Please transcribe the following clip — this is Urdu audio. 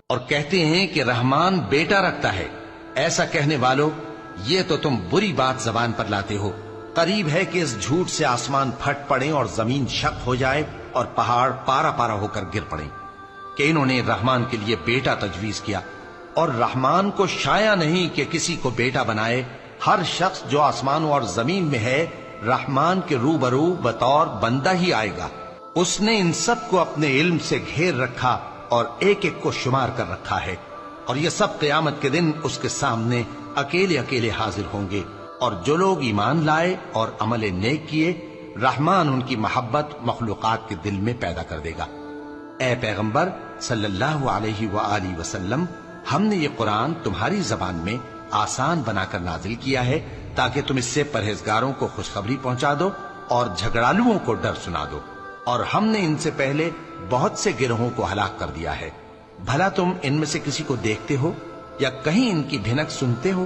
اور کہتے ہیں کہ رحمان بیٹا رکھتا ہے۔ ایسا کہنے والو، یہ تو تم بری بات زبان پر لاتے ہو۔ قریب ہے کہ اس جھوٹ سے آسمان پھٹ پڑے اور زمین شق ہو جائے اور پہاڑ پارا پارا ہو کر گر پڑے کہ انہوں نے رحمان کے لیے بیٹا تجویز کیا، اور رحمان کو شایع نہیں کہ کسی کو بیٹا بنائے۔ ہر شخص جو آسمانوں اور زمین میں ہے رحمان کے روبرو بطور بندہ ہی آئے گا۔ اس نے ان سب کو اپنے علم سے گھیر رکھا اور ایک ایک کو شمار کر رکھا ہے، اور یہ سب قیامت کے دن اس کے سامنے اکیلے اکیلے حاضر ہوں گے۔ اور جو لوگ ایمان لائے اور عمل نیک کیے، رحمان ان کی محبت مخلوقات کے دل میں پیدا کر دے گا۔ اے پیغمبر صلی اللہ علیہ وآلہ وسلم، ہم نے یہ قرآن تمہاری زبان میں آسان بنا کر نازل کیا ہے تاکہ تم اس سے پرہیزگاروں کو خوشخبری پہنچا دو اور جھگڑالوؤں کو ڈر سنا دو۔ اور ہم نے ان سے پہلے بہت سے گروہوں کو ہلاک کر دیا ہے۔ بھلا تم ان میں سے کسی کو دیکھتے ہو یا کہیں ان کی بھنک سنتے ہو؟